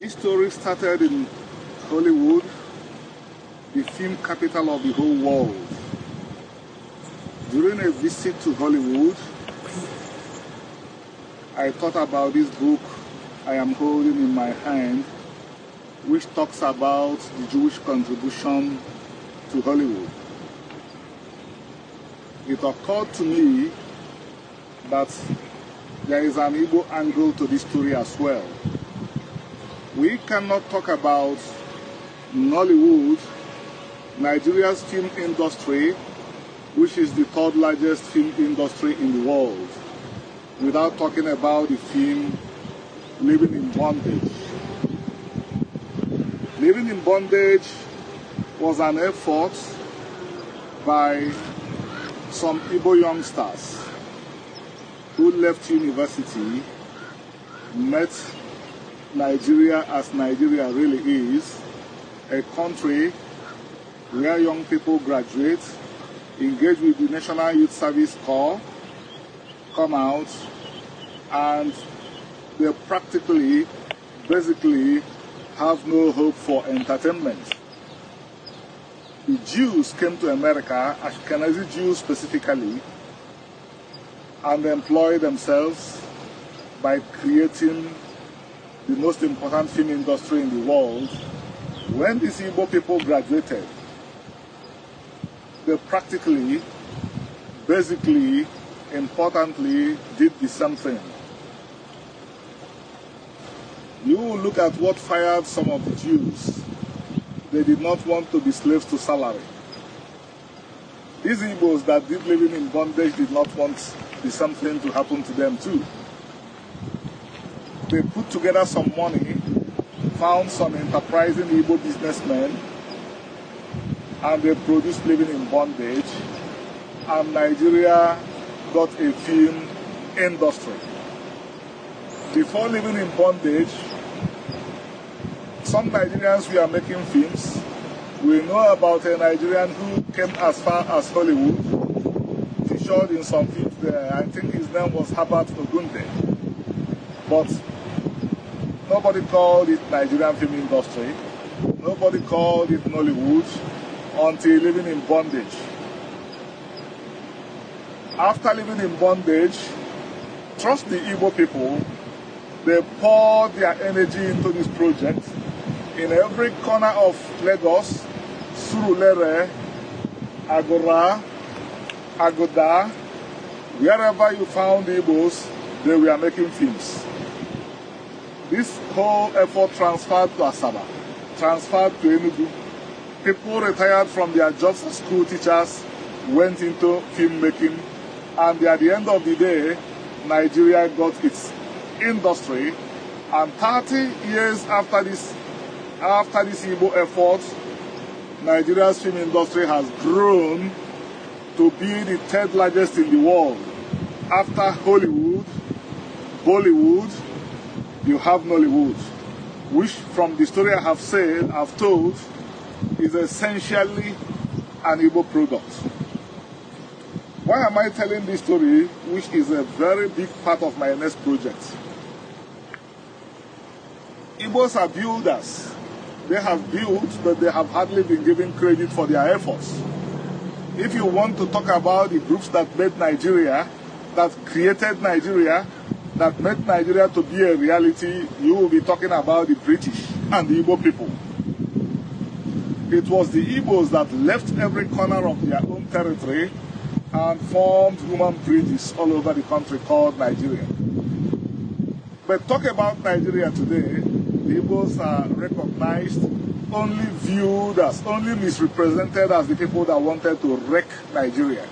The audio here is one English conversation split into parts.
This story started in Hollywood, the film capital of the whole world. During a visit to Hollywood, I thought about this book I am holding in my hand, which talks about the Jewish contribution to Hollywood. It occurred to me that there is an Igbo angle to this story as well. We cannot talk about Nollywood, Nigeria's film industry, which is the third largest film industry in the world, without talking about the film Living in Bondage. Living in Bondage was an effort by some Igbo youngsters who left university, met Nigeria as Nigeria really is, a country where young people graduate, engage with the National Youth Service Corps, come out, and they practically, basically, have no hope for entertainment. The Jews came to America, Ashkenazi Jews specifically, and employed themselves by creating the most important film industry in the world. When these Igbo people graduated, they practically, basically, importantly, did the same thing. You will look at what fired some of the Jews. They did not want to be slaves to salary. These Igbos that did Living in Bondage did not want the same thing to happen to them too. They put together some money, found some enterprising Igbo businessmen, and they produced Living in Bondage, and Nigeria got a film industry. Before Living in Bondage, some Nigerians were making films. We know about a Nigerian who came as far as Hollywood, featured in some films there. I think his name was Herbert Ogunde. But nobody called it Nigerian film industry. Nobody called it Nollywood until Living in Bondage. After Living in Bondage, trust the Igbo people, they poured their energy into this project. In every corner of Lagos, Surulere, Agora, Agoda, wherever you found Igbos, they were making films. This whole effort transferred to Asaba, transferred to Enugu. People retired from their jobs as school teachers, went into filmmaking, and at the end of the day, Nigeria got its industry. And 30 years after this Igbo effort, Nigeria's film industry has grown to be the third largest in the world. After Hollywood, Bollywood, you have Nollywood, which from the story I've told, is essentially an Igbo product. Why am I telling this story, which is a very big part of my next project? Igbos are builders. They have built, but they have hardly been given credit for their efforts. If you want to talk about the groups that made Nigeria, that created Nigeria, that made Nigeria to be a reality, you will be talking about the British and the Igbo people. It was the Igbos that left every corner of their own territory and formed human bridges all over the country called Nigeria. But talk about Nigeria today, the Igbos are recognized, only viewed as, only misrepresented as the people that wanted to wreck Nigeria.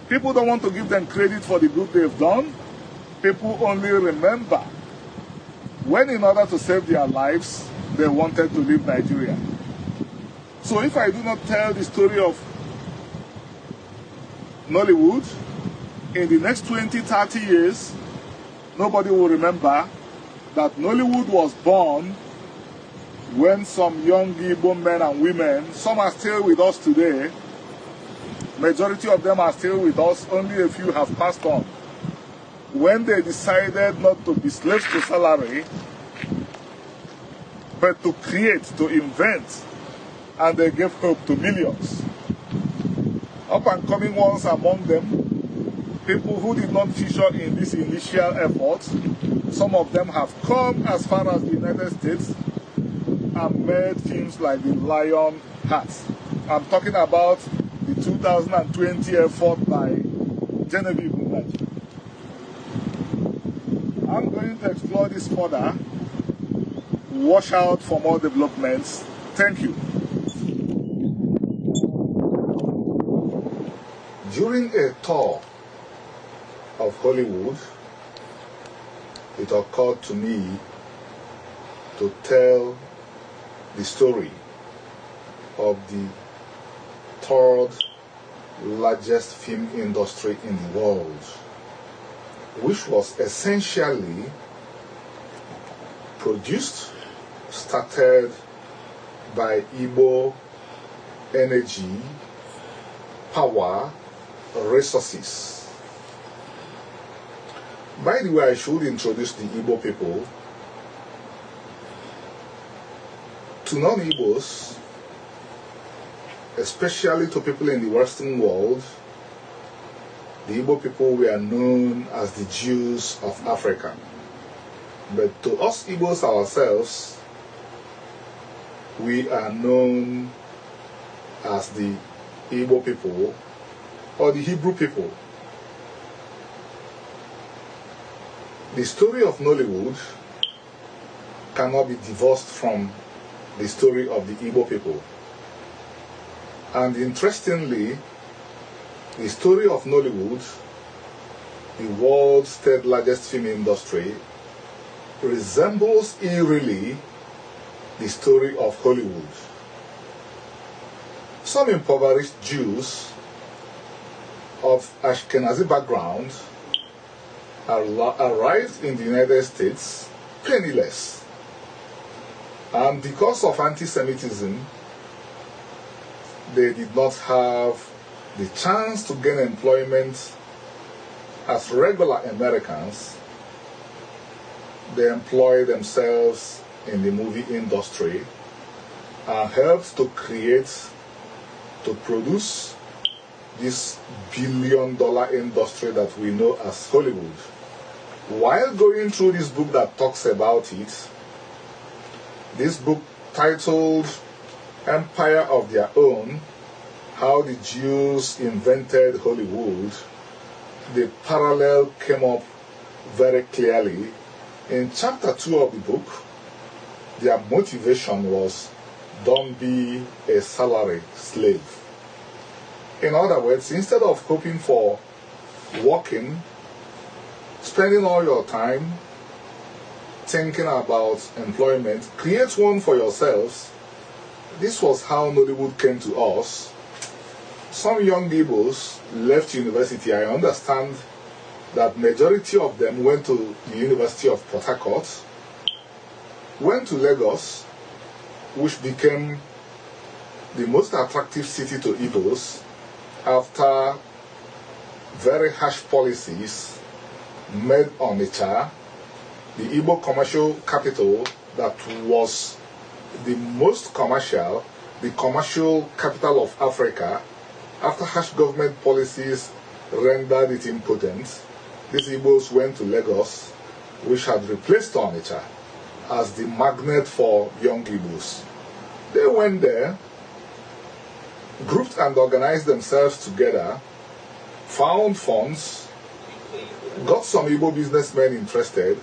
People don't want to give them credit for the good they've done. People only remember when, in order to save their lives, they wanted to leave Nigeria. So if I do not tell the story of Nollywood, in the next 20, 30 years, nobody will remember that Nollywood was born when some young Igbo men and women, some are still with us today, majority of them are still with us, only a few have passed on. When they decided not to be slaves to salary, but to create, to invent, and they gave hope to millions. Up and coming ones among them, people who did not feature in this initial effort, some of them have come as far as the United States and made films like The Lion Heart. I'm talking about the 2020 effort by Genevieve Mugaji. I'm going to explore this further. Watch out for more developments. Thank you. During a tour of Hollywood, it occurred to me to tell the story of the third largest film industry in the world, which was essentially started by Igbo energy, power, resources. By the way, I should introduce the Igbo people. To non-Igbos, especially to people in the Western world, the Igbo people were known as the Jews of Africa. But to us Igbos ourselves, we are known as the Igbo people or the Hebrew people. The story of Nollywood cannot be divorced from the story of the Igbo people. And interestingly, the story of Nollywood, the world's third largest film industry, resembles eerily the story of Hollywood. Some impoverished Jews of Ashkenazi background arrived in the United States penniless, and because of anti-Semitism, they did not have the chance to gain employment as regular Americans. They employ themselves in the movie industry and helped to produce this billion-dollar industry that we know as Hollywood. While going through this book that talks about it, this book titled Empire of Their Own, How the Jews Invented Hollywood, the parallel came up very clearly. In chapter 2 of the book, their motivation was, don't be a salary slave. In other words, instead of hoping for working, spending all your time thinking about employment, create one for yourselves. This was how Nollywood came to us. Some young Igbos left university. I understand that majority of them went to the University of Port Harcourt, went to Lagos, which became the most attractive city to Igbos after very harsh policies made on Onitsha, the Igbo commercial capital that was the most commercial, the commercial capital of Africa. After harsh government policies rendered it impotent, these Igbos went to Lagos, which had replaced Onitsha as the magnet for young Igbos. They went there, grouped and organized themselves together, found funds, got some Igbo businessmen interested,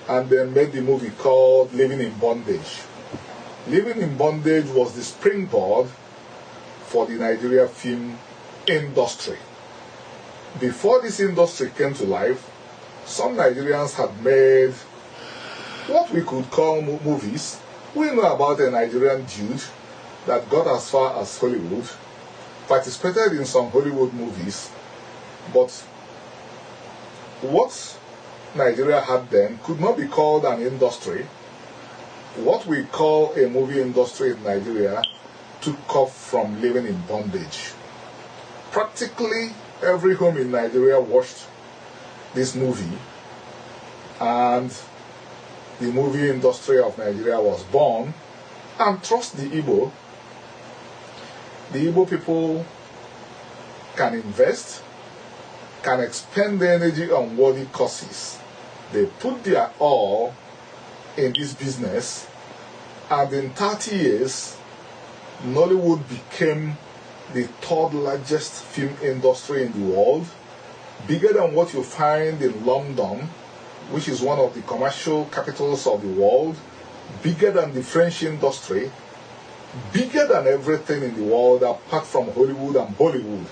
and then made the movie called Living in Bondage. Living in Bondage was the springboard for the Nigeria film industry. Before this industry came to life, some Nigerians had made what we could call movies. We know about a Nigerian dude that got as far as Hollywood, participated in some Hollywood movies, but what Nigeria had then could not be called an industry. What we call a movie industry in Nigeria took off from Living in Bondage. Practically every home in Nigeria watched this movie, and the movie industry of Nigeria was born. And trust the Igbo. The Igbo people can invest, can expend their energy on worthy causes. They put their all in this business, and in 30 years, Nollywood became the third largest film industry in the world, bigger than what you find in London, which is one of the commercial capitals of the world, bigger than the French industry, bigger than everything in the world apart from Hollywood and Bollywood,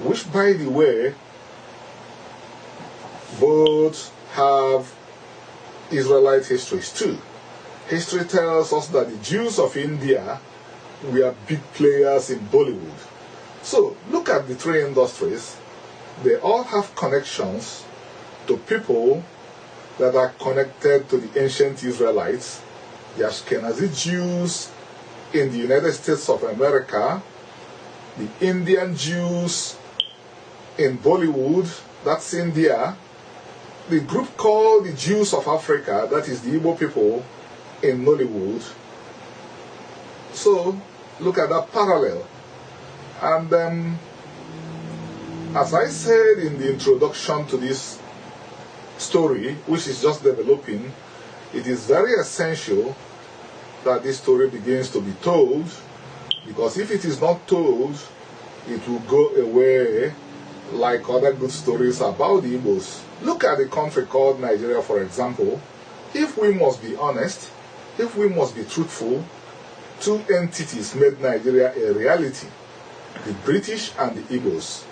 which, by the way, both have Israelite histories too. History tells us that the Jews of India were big players in Bollywood. So look at the three industries. They all have connections to people that are connected to the ancient Israelites, the Ashkenazi Jews in the United States of America, the Indian Jews in Bollywood, that's India, the group called the Jews of Africa, that is the Igbo people in Nollywood. So look at that parallel. And as I said in the introduction to this story, which is just developing, it is very essential that this story begins to be told, because if it is not told, it will go away like other good stories about the Igbos. Look at the country called Nigeria, for example. If we must be honest, if we must be truthful, two entities made Nigeria a reality: the British and the Igbos.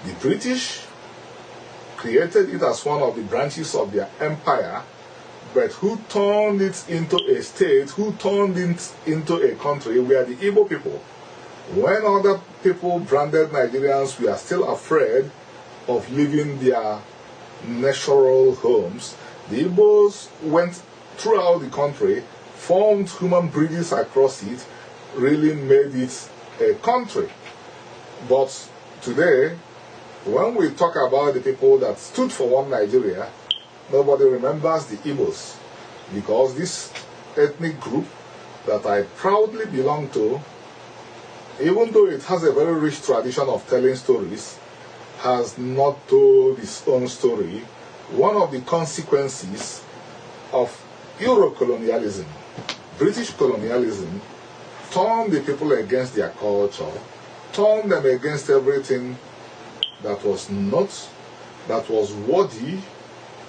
The British created it as one of the branches of their empire, but who turned it into a state, who turned it into a country where the Igbo people, when other people branded Nigerians, we are still afraid of leaving their natural homes. The Igbos went throughout the country, formed human bridges across it, really made it a country. But today, when we talk about the people that stood for one Nigeria, nobody remembers the Igbos, because this ethnic group that I proudly belong to, even though it has a very rich tradition of telling stories, has not told its own story. One of the consequences of Euro-colonialism, British colonialism, turned the people against their culture, turned them against everything that was worthy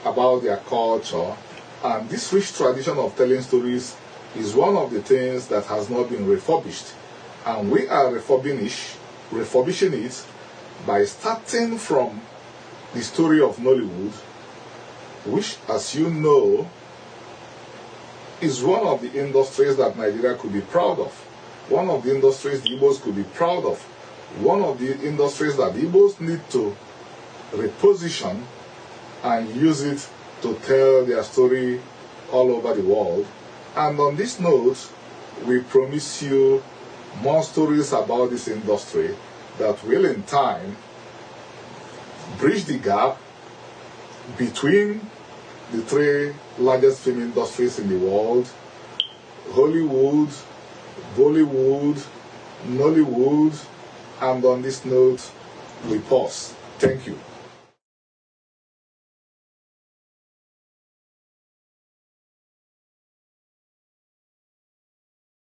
about their culture. And this rich tradition of telling stories is one of the things that has not been refurbished. And we are refurbishing it by starting from the story of Nollywood, which, as you know, is one of the industries that Nigeria could be proud of. One of the industries the Igbos could be proud of. One of the industries that the Igbos need to reposition and use it to tell their story all over the world. And on this note, we promise you more stories about this industry that will in time bridge the gap between the three largest film industries in the world: Hollywood, Bollywood, Nollywood. And on this note, we pause. Thank you.